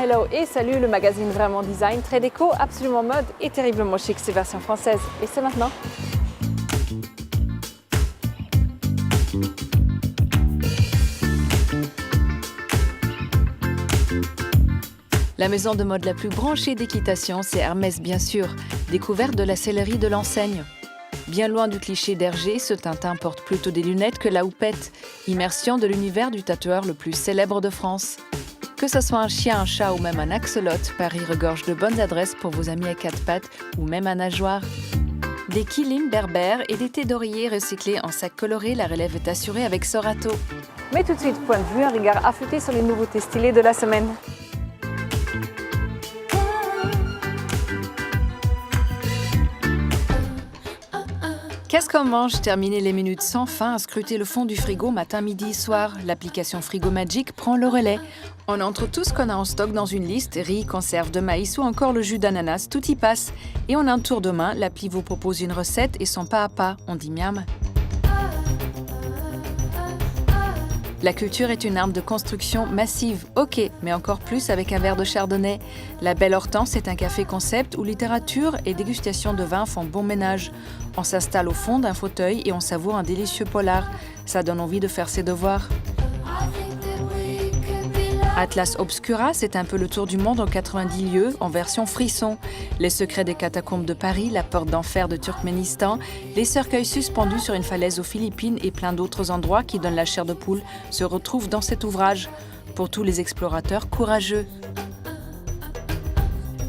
hello et salut le magazine Vraiment Design, très déco, absolument mode et terriblement chic, c'est version française. Et c'est maintenant. La maison de mode la plus branchée d'équitation, c'est Hermès bien sûr, découverte de la sellerie de l'enseigne. Bien loin du cliché d'Hergé, ce Tintin porte plutôt des lunettes que la houppette, immersion de l'univers du tatoueur le plus célèbre de France. Que ce soit un chien, un chat ou même un axolote, Paris regorge de bonnes adresses pour vos amis à quatre pattes ou même à nageoire. Des kilims berbères et des thés d'oreiller recyclés en sac coloré, la relève est assurée avec Sorato. Mais tout de suite, point de vue, un regard affûté sur les nouveautés stylées de la semaine. Qu'est-ce qu'on mange? Terminer les minutes sans fin à scruter le fond du frigo matin, midi, soir. L'application Frigo Magic prend le relais. On entre tout ce qu'on a en stock dans une liste, riz, conserve de maïs ou encore le jus d'ananas, tout y passe. Et en un tour de main, l'appli vous propose une recette et son pas à pas, on dit miam. La culture est une arme de construction massive, ok, mais encore plus avec un verre de chardonnay. La Belle Hortense est un café concept où littérature et dégustation de vin font bon ménage. On s'installe au fond d'un fauteuil et on savoure un délicieux polar. Ça donne envie de faire ses devoirs. Atlas Obscura, c'est un peu le tour du monde en 90 lieux, en version frisson. Les secrets des catacombes de Paris, la porte d'enfer de Turkménistan, les cercueils suspendus sur une falaise aux Philippines et plein d'autres endroits qui donnent la chair de poule se retrouvent dans cet ouvrage. Pour tous les explorateurs courageux.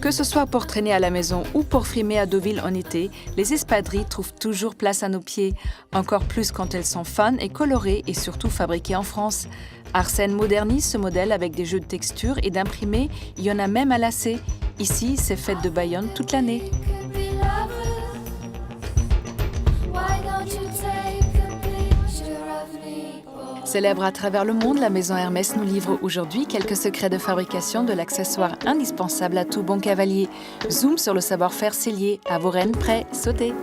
Que ce soit pour traîner à la maison ou pour frimer à Deauville en été, les espadrilles trouvent toujours place à nos pieds. Encore plus quand elles sont fun et colorées et surtout fabriquées en France. Arsène modernise ce modèle avec des jeux de texture et d'imprimés, il y en a même à lasser. Ici, c'est fête de Bayonne toute l'année. Célèbre à travers le monde, la maison Hermès nous livre aujourd'hui quelques secrets de fabrication de l'accessoire indispensable à tout bon cavalier. Zoom sur le savoir-faire sellier. À vos rênes, prêts, sautez.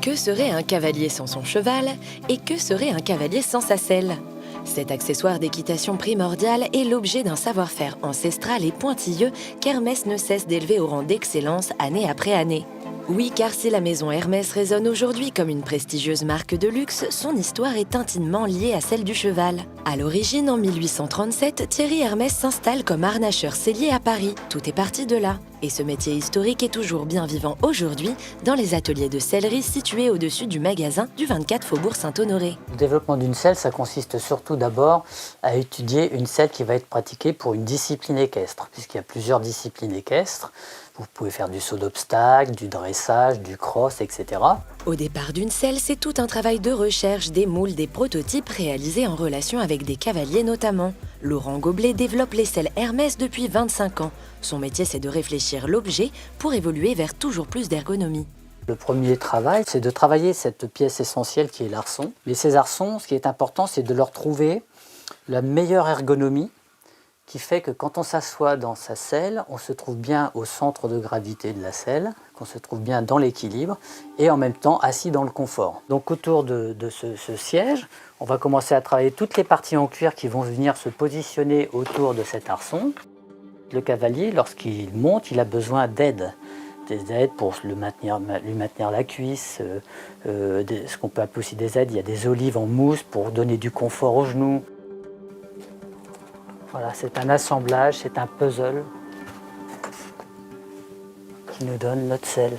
Que serait un cavalier sans son cheval et que serait un cavalier sans sa selle? Cet accessoire d'équitation primordial est l'objet d'un savoir-faire ancestral et pointilleux qu'Hermès ne cesse d'élever au rang d'excellence année après année. Oui, car si la maison Hermès résonne aujourd'hui comme une prestigieuse marque de luxe, son histoire est intimement liée à celle du cheval. À l'origine, en 1837, Thierry Hermès s'installe comme harnacheur sellier à Paris. Tout est parti de là. Et ce métier historique est toujours bien vivant aujourd'hui dans les ateliers de sellerie situés au-dessus du magasin du 24 Faubourg Saint-Honoré. Le développement d'une selle, ça consiste surtout d'abord à étudier une selle qui va être pratiquée pour une discipline équestre, puisqu'il y a plusieurs disciplines équestres. Vous pouvez faire du saut d'obstacle, du dressage, du cross, etc. Au départ d'une selle, c'est tout un travail de recherche, des moules, des prototypes réalisés en relation avec des cavaliers notamment. Laurent Goblet développe les selles Hermès depuis 25 ans. Son métier, c'est de réfléchir l'objet pour évoluer vers toujours plus d'ergonomie. Le premier travail, c'est de travailler cette pièce essentielle qui est l'arçon. Mais ces arçons, ce qui est important, c'est de leur trouver la meilleure ergonomie qui fait que quand on s'assoit dans sa selle, on se trouve bien au centre de gravité de la selle, qu'on se trouve bien dans l'équilibre et en même temps assis dans le confort. Donc autour de ce siège, on va commencer à travailler toutes les parties en cuir qui vont venir se positionner autour de cet arçon. Le cavalier, lorsqu'il monte, il a besoin d'aide. Des aides pour lui maintenir la cuisse, ce qu'on peut appeler aussi des aides. Il y a des olives en mousse pour donner du confort aux genoux. Voilà, c'est un assemblage, c'est un puzzle qui nous donne notre selle.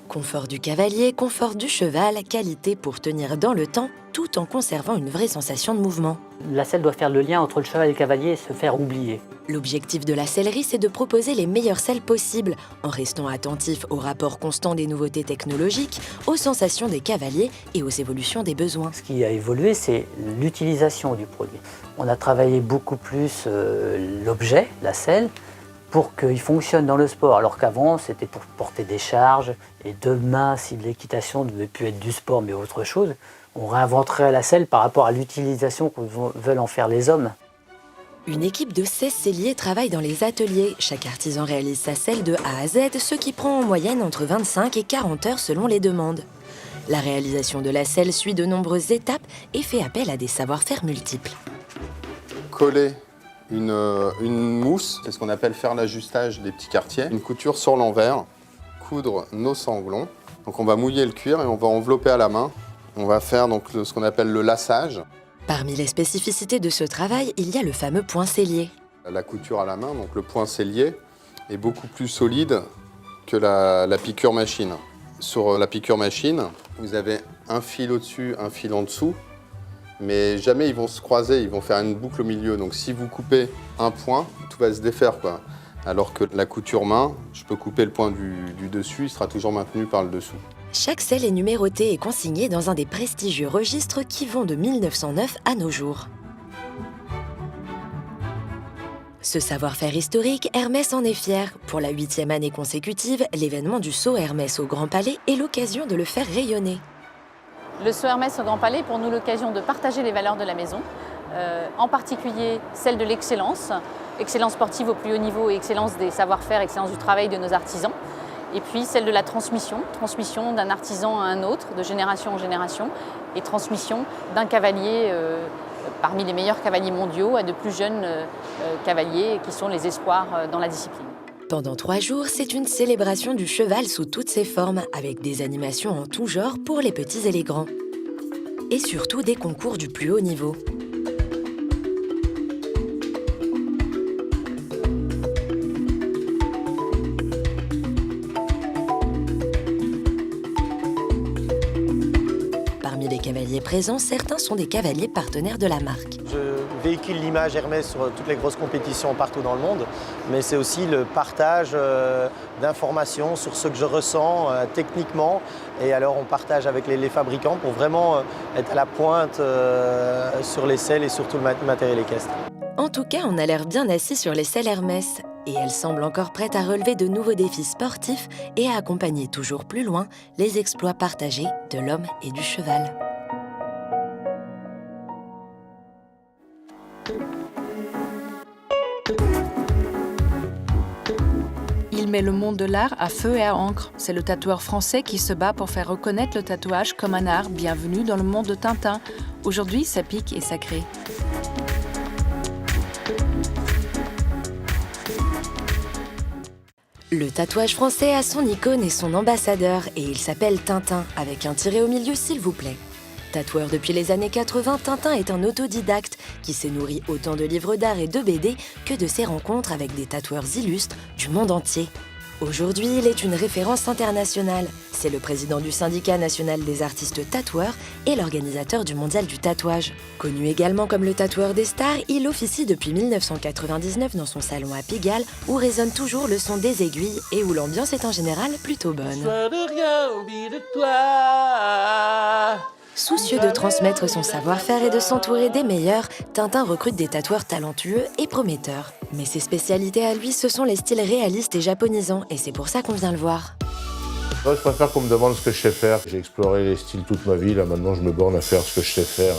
Confort du cavalier, confort du cheval, qualité pour tenir dans le temps, tout en conservant une vraie sensation de mouvement. La selle doit faire le lien entre le cheval et le cavalier et se faire oublier. L'objectif de la sellerie, c'est de proposer les meilleures selles possibles, en restant attentif au rapport constant des nouveautés technologiques, aux sensations des cavaliers et aux évolutions des besoins. Ce qui a évolué, c'est l'utilisation du produit. On a travaillé beaucoup plus l'objet, la selle, pour qu'il fonctionne dans le sport, alors qu'avant, c'était pour porter des charges. Et demain, si l'équitation ne devait plus être du sport, mais autre chose, on réinventerait la selle par rapport à l'utilisation que veulent en faire les hommes. Une équipe de 16 selliers travaille dans les ateliers. Chaque artisan réalise sa selle de A à Z, ce qui prend en moyenne entre 25 et 40 heures selon les demandes. La réalisation de la selle suit de nombreuses étapes et fait appel à des savoir-faire multiples. coller une mousse, c'est ce qu'on appelle faire l'ajustage des petits quartiers. Une couture sur l'envers, coudre nos sanglons. Donc on va mouiller le cuir et on va envelopper à la main. On va faire donc ce qu'on appelle le lassage. Parmi les spécificités de ce travail, il y a le fameux point sellier. La couture à la main, donc le point sellier, est beaucoup plus solide que la piqûre machine. Sur la piqûre machine, vous avez un fil au-dessus, un fil en dessous, mais jamais ils vont se croiser, ils vont faire une boucle au milieu. Donc si vous coupez un point, tout va se défaire, quoi. Alors que la couture main, je peux couper le point du dessus, il sera toujours maintenu par le dessous. Chaque selle est numérotée et consignée dans un des prestigieux registres qui vont de 1909 à nos jours. Ce savoir-faire historique, Hermès en est fier. Pour la 8e année consécutive, l'événement du saut Hermès au Grand Palais est l'occasion de le faire rayonner. Le saut Hermès au Grand Palais est pour nous l'occasion de partager les valeurs de la maison, en particulier celle de l'excellence, excellence sportive au plus haut niveau et excellence des savoir-faire, excellence du travail de nos artisans, et puis celle de la transmission d'un artisan à un autre, de génération en génération, et transmission d'un cavalier parmi les meilleurs cavaliers mondiaux à de plus jeunes cavaliers qui sont les espoirs dans la discipline. Pendant 3 jours, c'est une célébration du cheval sous toutes ses formes, avec des animations en tout genre pour les petits et les grands. Et surtout des concours du plus haut niveau. Parmi les cavaliers présents, certains sont des cavaliers partenaires de la marque. Je véhicule l'image Hermès sur toutes les grosses compétitions partout dans le monde, mais c'est aussi le partage d'informations sur ce que je ressens techniquement. Et alors on partage avec les fabricants pour vraiment être à la pointe sur les selles et sur tout le matériel équestre. En tout cas, on a l'air bien assis sur les selles Hermès. Et elle semble encore prête à relever de nouveaux défis sportifs et à accompagner toujours plus loin les exploits partagés de l'homme et du cheval. Il met le monde de l'art à feu et à encre. C'est le tatoueur français qui se bat pour faire reconnaître le tatouage comme un art. Bienvenue dans le monde de Tintin. Aujourd'hui, ça pique et sacré. Le tatouage français a son icône et son ambassadeur, et il s'appelle Tintin, avec un tiret au milieu s'il vous plaît. Tatoueur depuis les années 80, Tintin est un autodidacte qui s'est nourri autant de livres d'art et de BD que de ses rencontres avec des tatoueurs illustres du monde entier. Aujourd'hui, il est une référence internationale. C'est le président du syndicat national des artistes tatoueurs et l'organisateur du mondial du tatouage. Connu également comme le tatoueur des stars, il officie depuis 1999 dans son salon à Pigalle où résonne toujours le son des aiguilles et où l'ambiance est en général plutôt bonne. Soucieux de transmettre son savoir-faire et de s'entourer des meilleurs, Tintin recrute des tatoueurs talentueux et prometteurs. Mais ses spécialités à lui, ce sont les styles réalistes et japonisants, et c'est pour ça qu'on vient le voir. Moi, je préfère qu'on me demande ce que je sais faire. J'ai exploré les styles toute ma vie, là maintenant je me borne à faire ce que je sais faire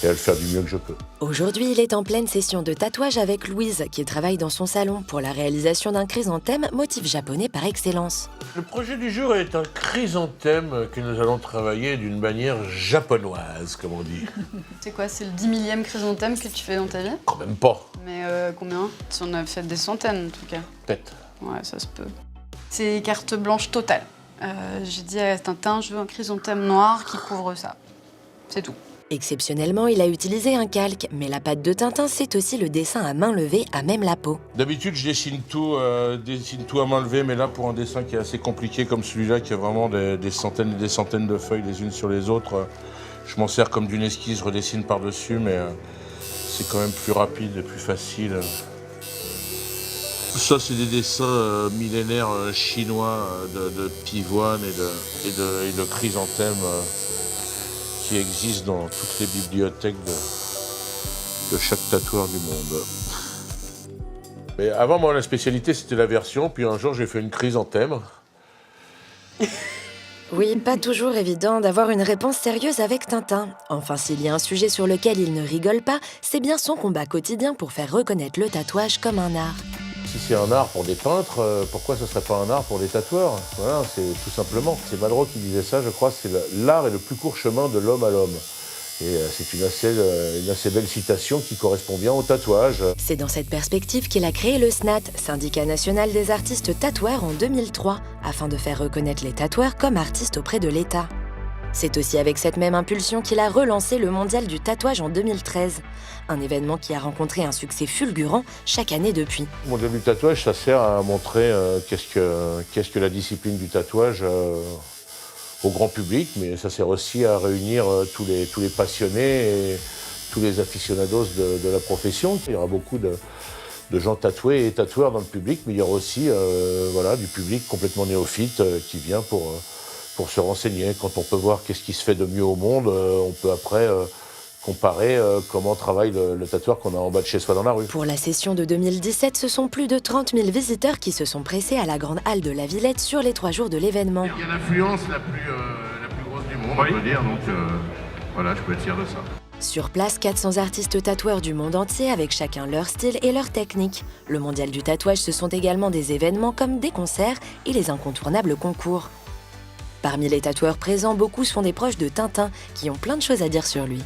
et à le faire du mieux que je peux. Aujourd'hui, il est en pleine session de tatouage avec Louise, qui travaille dans son salon pour la réalisation d'un chrysanthème, motif japonais par excellence. Le projet du jour est un chrysanthème que nous allons travailler d'une manière japonoise, comme on dit. C'est quoi, c'est le 10 millième chrysanthème que tu fais dans ta vie? Quand même pas. Mais combien? Tu en as fait des centaines en tout cas. Peut-être. Ouais, ça se peut. C'est carte blanche totale. J'ai dit à Tintin, je veux un chrysanthème noir qui couvre ça. C'est tout. Exceptionnellement, il a utilisé un calque, mais la patte de Tintin, c'est aussi le dessin à main levée à même la peau. D'habitude, je dessine tout à main levée, mais là, pour un dessin qui est assez compliqué comme celui-là, qui a vraiment des centaines et des centaines de feuilles les unes sur les autres, je m'en sers comme d'une esquisse, je redessine par-dessus, mais c'est quand même plus rapide et plus facile. Ça, c'est des dessins millénaires chinois de pivoine et de chrysanthèmes qui existent dans toutes les bibliothèques de chaque tatoueur du monde. Mais avant, moi, la spécialité, c'était la version, puis un jour, j'ai fait une chrysanthème. Oui, pas toujours évident d'avoir une réponse sérieuse avec Tintin. Enfin, s'il y a un sujet sur lequel il ne rigole pas, c'est bien son combat quotidien pour faire reconnaître le tatouage comme un art. Si c'est un art pour des peintres, pourquoi ce serait pas un art pour des tatoueurs? Voilà, c'est tout simplement. C'est Malraux qui disait ça, je crois, c'est l'art est le plus court chemin de l'homme à l'homme. Et c'est une assez belle citation qui correspond bien au tatouage. C'est dans cette perspective qu'il a créé le SNAT, Syndicat national des artistes tatoueurs, en 2003, afin de faire reconnaître les tatoueurs comme artistes auprès de l'État. C'est aussi avec cette même impulsion qu'il a relancé le Mondial du tatouage en 2013, un événement qui a rencontré un succès fulgurant chaque année depuis. Le Mondial du tatouage, ça sert à montrer qu'est-ce que la discipline du tatouage au grand public, mais ça sert aussi à réunir tous les passionnés et tous les aficionados de la profession. Il y aura beaucoup de gens tatoués et tatoueurs dans le public, mais il y aura aussi du public complètement néophyte qui vient pour se renseigner. Quand on peut voir qu'est-ce qui se fait de mieux au monde, on peut après comparer comment travaille le tatoueur qu'on a en bas de chez soi dans la rue. Pour la session de 2017, ce sont plus de 30 000 visiteurs qui se sont pressés à la Grande Halle de la Villette sur les 3 jours de l'événement. Il y a l'affluence la plus grosse du monde, on peut dire, donc voilà, je peux être fier de ça. Sur place, 400 artistes tatoueurs du monde entier avec chacun leur style et leur technique. Le Mondial du tatouage, ce sont également des événements comme des concerts et les incontournables concours. Parmi les tatoueurs présents, beaucoup sont des proches de Tintin qui ont plein de choses à dire sur lui.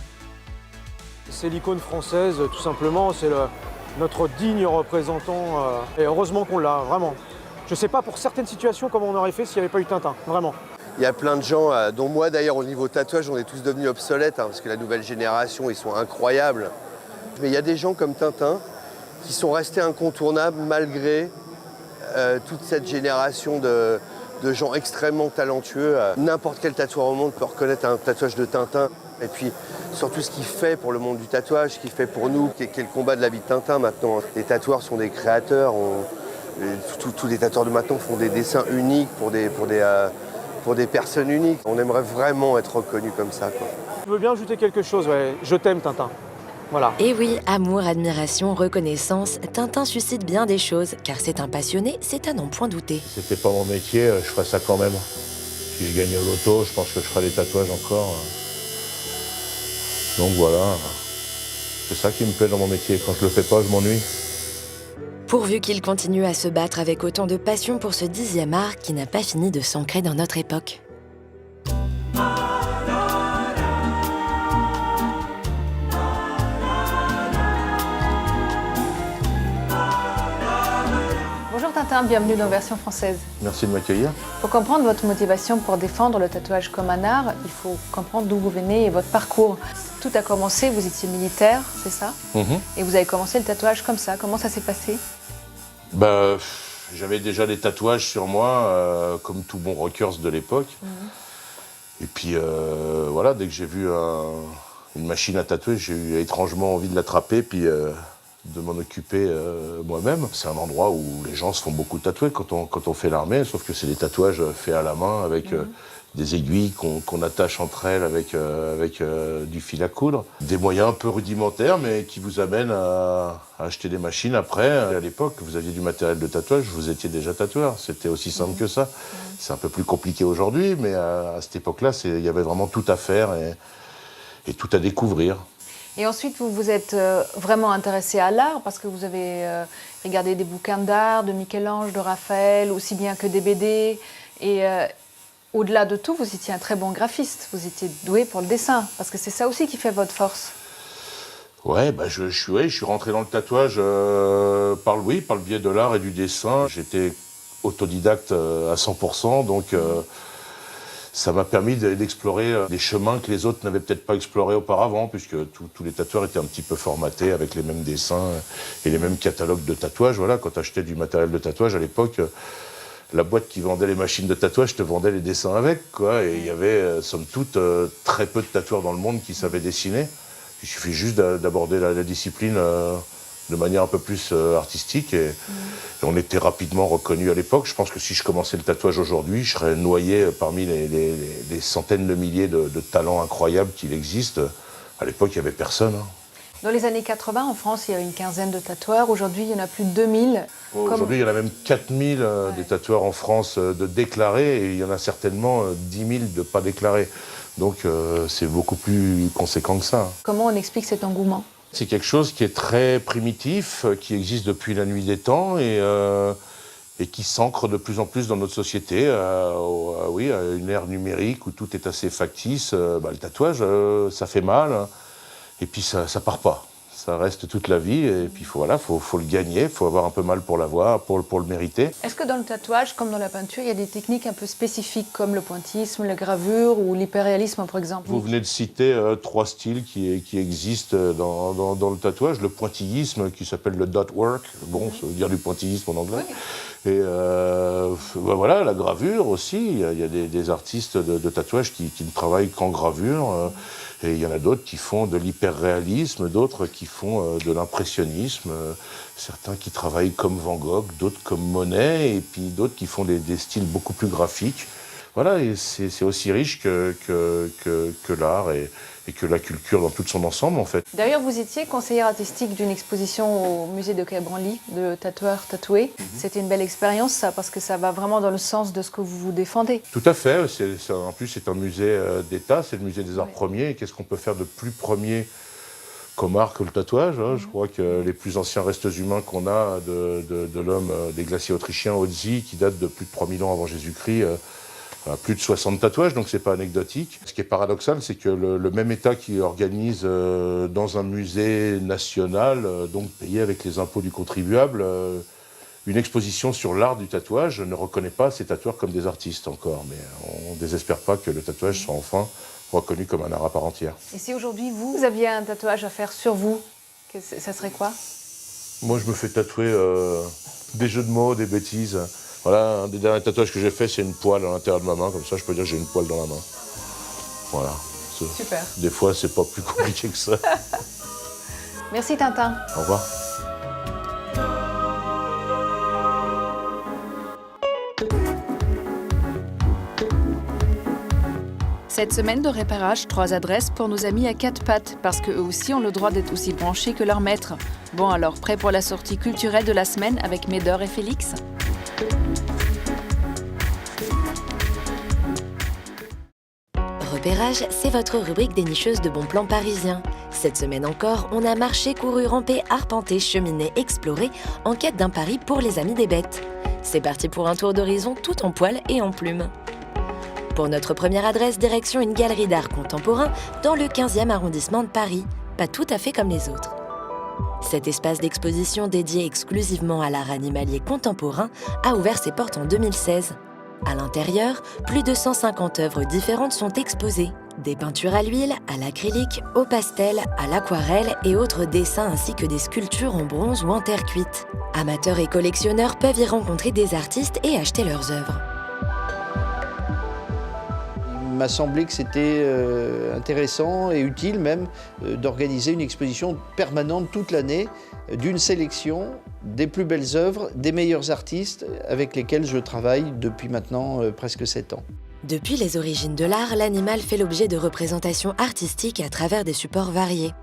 C'est l'icône française, tout simplement, c'est notre digne représentant, et heureusement qu'on l'a, vraiment. Je ne sais pas pour certaines situations comment on aurait fait s'il n'y avait pas eu Tintin, vraiment. Il y a plein de gens, dont moi d'ailleurs au niveau tatouage, on est tous devenus obsolètes, parce que la nouvelle génération, ils sont incroyables. Mais il y a des gens comme Tintin qui sont restés incontournables malgré toute cette génération de gens extrêmement talentueux. N'importe quel tatoueur au monde peut reconnaître un tatouage de Tintin. Et puis surtout ce qu'il fait pour le monde du tatouage, ce qu'il fait pour nous, qui est le combat de la vie de Tintin maintenant. Les tatoueurs sont des créateurs, tous les tatoueurs de maintenant font des dessins uniques pour des personnes uniques. On aimerait vraiment être reconnus comme ça, quoi. Je veux bien ajouter quelque chose, ouais. Je t'aime Tintin. Voilà. Et oui, amour, admiration, reconnaissance, Tintin suscite bien des choses, car c'est un passionné, c'est à n'en point douter. Si c'était pas mon métier, je ferais ça quand même. Si je gagnais au loto, je pense que je ferais des tatouages encore. Donc voilà, c'est ça qui me plaît dans mon métier. Quand je le fais pas, je m'ennuie. Pourvu qu'il continue à se battre avec autant de passion pour ce 10e art qui n'a pas fini de s'ancrer dans notre époque. Bonjour Tintin, bienvenue dans Version Française. Merci de m'accueillir. Pour comprendre votre motivation pour défendre le tatouage comme un art, il faut comprendre d'où vous venez et votre parcours. Tout a commencé, vous étiez militaire, c'est ça? Et vous avez commencé le tatouage comme ça. Comment ça s'est passé? J'avais déjà des tatouages sur moi, comme tout bon rockers de l'époque. Et puis voilà, dès que j'ai vu une machine à tatouer, j'ai eu étrangement envie de l'attraper, puis de m'en occuper moi-même. C'est un endroit où les gens se font beaucoup tatouer quand on fait l'armée, sauf que c'est des tatouages faits à la main avec des aiguilles qu'on attache entre elles avec du fil à coudre. Des moyens un peu rudimentaires, mais qui vous amènent à acheter des machines après. À l'époque, vous aviez du matériel de tatouage, vous étiez déjà tatoueur. C'était aussi simple que ça. C'est un peu plus compliqué aujourd'hui, mais à cette époque-là, il y avait vraiment tout à faire et tout à découvrir. Et ensuite, vous vous êtes vraiment intéressé à l'art parce que vous avez regardé des bouquins d'art, de Michel-Ange, de Raphaël, aussi bien que des BD. Et au-delà de tout, vous étiez un très bon graphiste. Vous étiez doué pour le dessin, parce que c'est ça aussi qui fait votre force. Ouais, je suis rentré dans le tatouage par le biais de l'art et du dessin. J'étais autodidacte à 100%, donc ça m'a permis d'explorer des chemins que les autres n'avaient peut-être pas explorés auparavant, puisque tous les tatoueurs étaient un petit peu formatés avec les mêmes dessins et les mêmes catalogues de tatouage. Voilà, quand tu achetais du matériel de tatouage à l'époque, la boîte qui vendait les machines de tatouage te vendait les dessins avec, quoi. Et il y avait, somme toute, très peu de tatoueurs dans le monde qui savaient dessiner. Il suffit juste d'aborder la discipline de manière un peu plus artistique. Et on était rapidement reconnus à l'époque. Je pense que si je commençais le tatouage aujourd'hui, je serais noyé parmi les centaines de milliers de talents incroyables qu'il existe. À l'époque, il n'y avait personne. Dans les années 80, en France, il y avait une quinzaine de tatoueurs. Aujourd'hui, il y en a plus de 2000. Aujourd'hui, il y en a même 4000 des tatoueurs en France de déclarés, et il y en a certainement 10 000 de pas déclarés. Donc c'est beaucoup plus conséquent que ça. Comment on explique cet engouement? C'est quelque chose qui est très primitif, qui existe depuis la nuit des temps, et et qui s'ancre de plus en plus dans notre société, à une ère numérique où tout est assez factice. Le tatouage, ça fait mal, hein, et puis ça part pas. Ça reste toute la vie, et puis faut le gagner, il faut avoir un peu mal pour l'avoir, pour le mériter. Est-ce que dans le tatouage, comme dans la peinture, il y a des techniques un peu spécifiques comme le pointillisme, la gravure ou l'hyperréalisme par exemple? Vous venez de citer 3 styles qui existent dans le tatouage. Le pointillisme qui s'appelle le dot work, bon, ça veut dire du pointillisme en anglais. Oui. Et la gravure aussi, il y a des artistes de tatouage qui ne travaillent qu'en gravure. Et il y en a d'autres qui font de l'hyperréalisme, d'autres qui font de l'impressionnisme, certains qui travaillent comme Van Gogh, d'autres comme Monet, et puis d'autres qui font des styles beaucoup plus graphiques. Voilà, et c'est aussi riche que l'art et que la culture dans tout son ensemble, en fait. D'ailleurs, vous étiez conseillère artistique d'une exposition au musée de Quai Branly, de tatoueurs tatoués. C'était une belle expérience, ça, parce que ça va vraiment dans le sens de ce que vous défendez. Tout à fait. En plus, c'est un musée d'État, c'est le musée des arts premiers. Et qu'est-ce qu'on peut faire de plus premier comme art que le tatouage, hein. Je crois que les plus anciens restes humains qu'on a de l'homme des glaciers autrichiens, Otzi, qui date de plus de 3000 ans avant Jésus-Christ, plus de 60 tatouages, donc c'est pas anecdotique. Ce qui est paradoxal, c'est que le même État qui organise dans un musée national, donc payé avec les impôts du contribuable, une exposition sur l'art du tatouage ne reconnaît pas ces tatoueurs comme des artistes encore. Mais on ne désespère pas que le tatouage soit enfin reconnu comme un art à part entière. Et si aujourd'hui vous aviez un tatouage à faire sur vous, ça serait quoi? Moi, je me fais tatouer des jeux de mots, des bêtises. Voilà, un des derniers tatouages que j'ai fait, c'est une poêle à l'intérieur de ma main, comme ça je peux dire que j'ai une poêle dans la main. Voilà. Super. Des fois, c'est pas plus compliqué que ça. Merci Tintin. Au revoir. Cette semaine de repérage, 3 adresses pour nos amis à 4 pattes, parce qu'eux aussi ont le droit d'être aussi branchés que leur maître. Bon alors, prêt pour la sortie culturelle de la semaine avec Médor et Félix? Repérage, c'est votre rubrique dénicheuse de bons plans parisiens. Cette semaine encore, on a marché, couru, rampé, arpenté, cheminé, exploré, en quête d'un Paris pour les amis des bêtes. C'est parti pour un tour d'horizon tout en poils et en plumes. Pour notre première adresse, direction une galerie d'art contemporain dans le 15e arrondissement de Paris, pas tout à fait comme les autres. Cet espace d'exposition dédié exclusivement à l'art animalier contemporain a ouvert ses portes en 2016. À l'intérieur, plus de 150 œuvres différentes sont exposées. Des peintures à l'huile, à l'acrylique, au pastel, à l'aquarelle et autres dessins ainsi que des sculptures en bronze ou en terre cuite. Amateurs et collectionneurs peuvent y rencontrer des artistes et acheter leurs œuvres. Il m'a semblé que c'était intéressant et utile même d'organiser une exposition permanente toute l'année d'une sélection des plus belles œuvres, des meilleurs artistes avec lesquels je travaille depuis maintenant presque 7 ans. Depuis les origines de l'art, l'animal fait l'objet de représentations artistiques à travers des supports variés.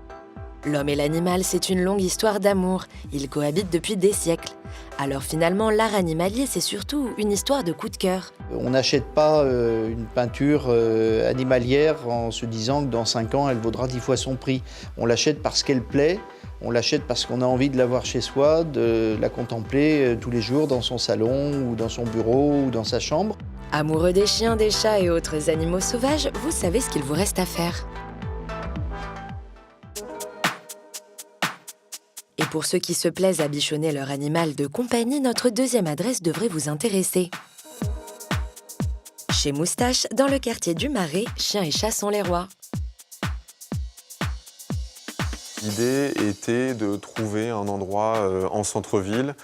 L'homme et l'animal, c'est une longue histoire d'amour. Ils cohabitent depuis des siècles. Alors finalement, l'art animalier, c'est surtout une histoire de coup de cœur. On n'achète pas une peinture animalière en se disant que dans 5 ans, elle vaudra 10 fois son prix. On l'achète parce qu'elle plaît, on l'achète parce qu'on a envie de l'avoir chez soi, de la contempler tous les jours dans son salon, ou dans son bureau, ou dans sa chambre. Amoureux des chiens, des chats et autres animaux sauvages, vous savez ce qu'il vous reste à faire. Et pour ceux qui se plaisent à bichonner leur animal de compagnie, notre deuxième adresse devrait vous intéresser. Chez Moustache, dans le quartier du Marais, chiens et chats sont les rois. L'idée était de trouver un endroit en centre-ville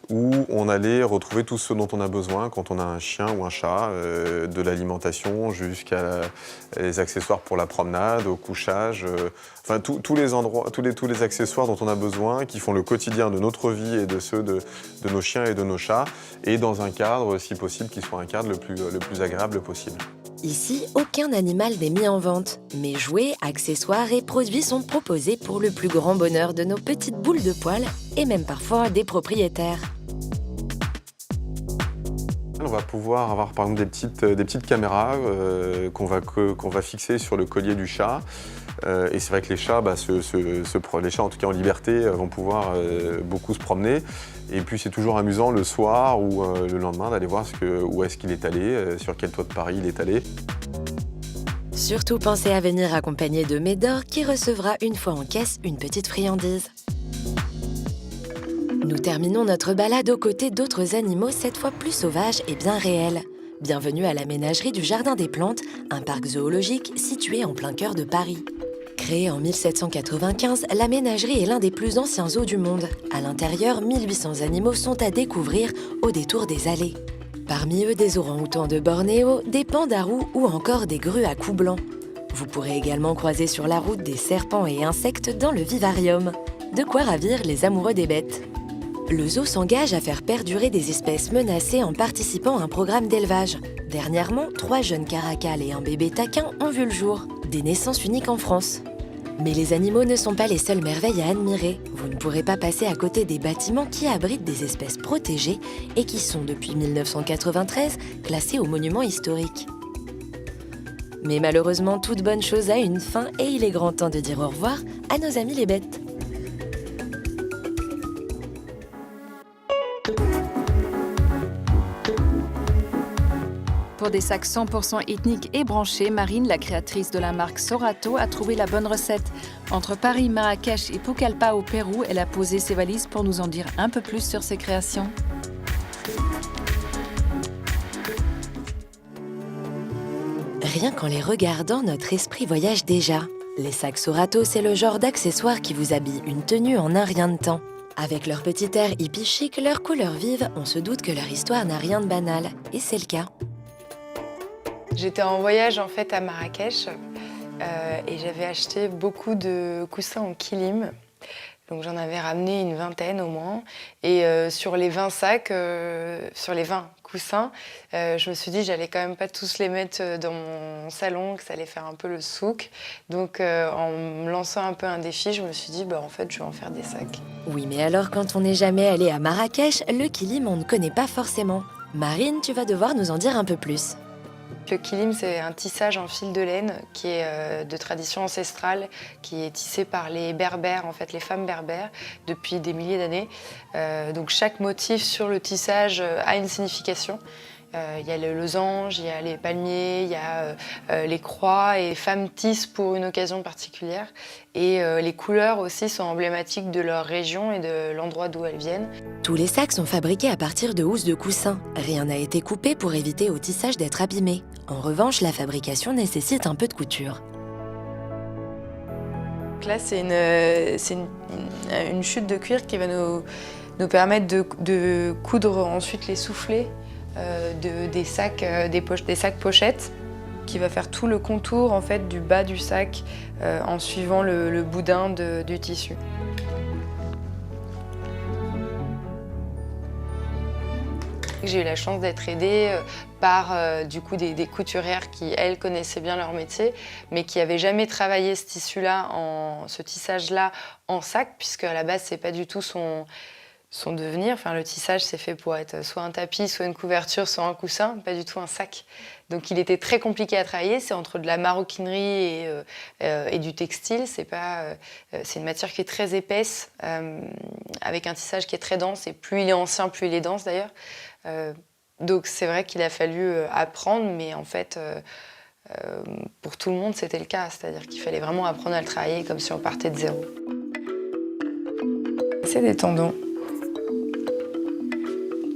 où on allait retrouver tout ce dont on a besoin quand on a un chien ou un chat, de l'alimentation jusqu'à les accessoires pour la promenade, au couchage, enfin tous les endroits, tous les accessoires dont on a besoin qui font le quotidien de notre vie et de ceux de nos chiens et de nos chats, et dans un cadre, si possible, qui soit un cadre le plus agréable possible. Ici, aucun animal n'est mis en vente, mais jouets, accessoires et produits sont proposés pour le plus grand bonheur de nos petites boules de poils et même parfois des propriétaires. On va pouvoir avoir par exemple des petites caméras qu'on va fixer sur le collier du chat, Et c'est vrai que les chats, les chats en tout cas en liberté, vont pouvoir beaucoup se promener. Et puis c'est toujours amusant le soir ou le lendemain d'aller voir où est-ce qu'il est allé, sur quel toit de Paris il est allé. Surtout pensez à venir accompagné de Médor qui recevra une fois en caisse une petite friandise. Nous terminons notre balade aux côtés d'autres animaux, cette fois plus sauvages et bien réels. Bienvenue à la ménagerie du Jardin des Plantes, un parc zoologique situé en plein cœur de Paris. Créée en 1795, la ménagerie est l'un des plus anciens zoos du monde. À l'intérieur, 1800 animaux sont à découvrir au détour des allées. Parmi eux, des orang-outans de Bornéo, des pandarous ou encore des grues à cou blanc. Vous pourrez également croiser sur la route des serpents et insectes dans le vivarium. De quoi ravir les amoureux des bêtes. Le zoo s'engage à faire perdurer des espèces menacées en participant à un programme d'élevage. Dernièrement, 3 jeunes caracals et un bébé taquin ont vu le jour, des naissances uniques en France. Mais les animaux ne sont pas les seules merveilles à admirer. Vous ne pourrez pas passer à côté des bâtiments qui abritent des espèces protégées et qui sont depuis 1993 classés aux monuments historiques. Mais malheureusement, toute bonne chose a une fin et il est grand temps de dire au revoir à nos amis les bêtes. Pour des sacs 100% ethniques et branchés, Marine, la créatrice de la marque Sorato, a trouvé la bonne recette. Entre Paris, Marrakech et Pucallpa au Pérou, elle a posé ses valises pour nous en dire un peu plus sur ses créations. Rien qu'en les regardant, notre esprit voyage déjà. Les sacs Sorato, c'est le genre d'accessoires qui vous habille une tenue en un rien de temps. Avec leur petit air hippie chic, leurs couleurs vives, on se doute que leur histoire n'a rien de banal. Et c'est le cas. J'étais en voyage en fait à Marrakech et j'avais acheté beaucoup de coussins en kilim. Donc j'en avais ramené une vingtaine au moins. Et sur les 20 sacs, sur les 20 coussins, je me suis dit j'allais quand même pas tous les mettre dans mon salon, que ça allait faire un peu le souk. Donc en me lançant un peu un défi, je me suis dit en fait je vais en faire des sacs. Oui, mais alors quand on n'est jamais allé à Marrakech, le kilim on ne connaît pas forcément. Marine, tu vas devoir nous en dire un peu plus. Le kilim, c'est un tissage en fil de laine qui est de tradition ancestrale, qui est tissé par les berbères, en fait les femmes berbères, depuis des milliers d'années. Donc chaque motif sur le tissage a une signification. Il y a le losange, il y a les palmiers, il y a les croix, et les femmes tissent pour une occasion particulière. Et les couleurs aussi sont emblématiques de leur région et de l'endroit d'où elles viennent. Tous les sacs sont fabriqués à partir de housses de coussin. Rien n'a été coupé pour éviter au tissage d'être abîmé. En revanche, la fabrication nécessite un peu de couture. Donc là, c'est une chute de cuir qui va nous permettre de coudre ensuite les soufflets des sacs pochettes, qui va faire tout le contour en fait du bas du sac en suivant le boudin du tissu. J'ai eu la chance d'être aidée par du coup des couturières qui, elles, connaissaient bien leur métier, mais qui n'avaient jamais travaillé ce tissu-là, ce tissage-là en sac, puisque à la base, c'est pas du tout son devenir. Enfin, le tissage, c'est fait pour être soit un tapis, soit une couverture, soit un coussin, pas du tout un sac. Donc il était très compliqué à travailler, c'est entre de la maroquinerie et du textile. C'est une matière qui est très épaisse, avec un tissage qui est très dense, et plus il est ancien, plus il est dense d'ailleurs. Donc c'est vrai qu'il a fallu apprendre, mais en fait, pour tout le monde, c'était le cas. C'est-à-dire qu'il fallait vraiment apprendre à le travailler comme si on partait de zéro. C'est des tendons.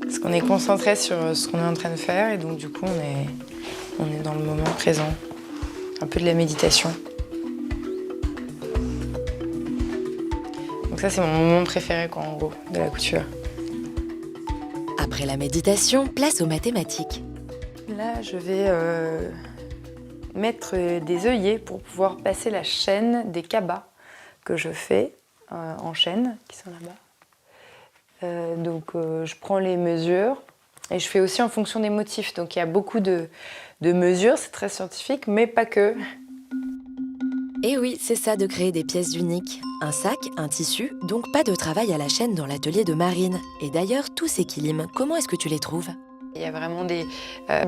Parce qu'on est concentré sur ce qu'on est en train de faire, et donc du coup, on est dans le moment présent. Un peu de la méditation. Donc ça, c'est mon moment préféré, quoi, en gros, de la couture. Après la méditation, place aux mathématiques. Là, je vais mettre des œillets pour pouvoir passer la chaîne des cabas que je fais en chaîne, qui sont là-bas. Donc je prends les mesures et je fais aussi en fonction des motifs. Donc il y a beaucoup de mesures, c'est très scientifique, mais pas que. Et oui, c'est ça de créer des pièces uniques. Un sac, un tissu, donc pas de travail à la chaîne dans l'atelier de Marine. Et d'ailleurs, tous ces kilims, comment est-ce que tu les trouves ? Il y a vraiment des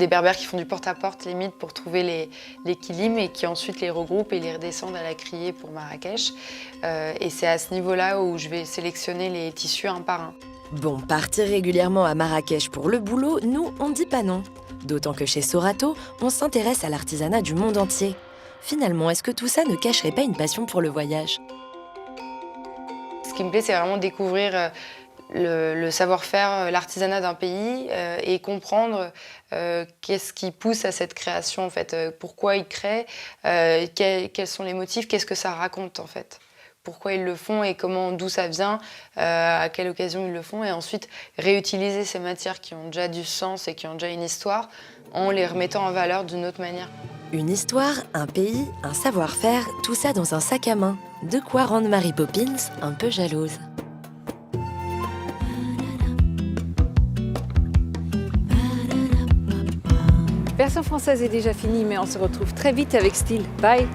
berbères qui font du porte-à-porte limite pour trouver les kilim et qui ensuite les regroupent et les redescendent à la criée pour Marrakech. Et c'est à ce niveau-là où je vais sélectionner les tissus un par un. Bon, partir régulièrement à Marrakech pour le boulot, nous, on dit pas non. D'autant que chez Sorato, on s'intéresse à l'artisanat du monde entier. Finalement, est-ce que tout ça ne cacherait pas une passion pour le voyage? Ce qui me plaît, c'est vraiment découvrir le savoir-faire, l'artisanat d'un pays et comprendre qu'est-ce qui pousse à cette création, en fait. Pourquoi ils créent, quels sont les motifs, qu'est-ce que ça raconte, en fait. Pourquoi ils le font et d'où ça vient, à quelle occasion ils le font. Et ensuite, réutiliser ces matières qui ont déjà du sens et qui ont déjà une histoire en les remettant en valeur d'une autre manière. Une histoire, un pays, un savoir-faire, tout ça dans un sac à main. De quoi rendre Mary Poppins un peu jalouse. Version française est déjà finie, mais on se retrouve très vite avec Style. Bye!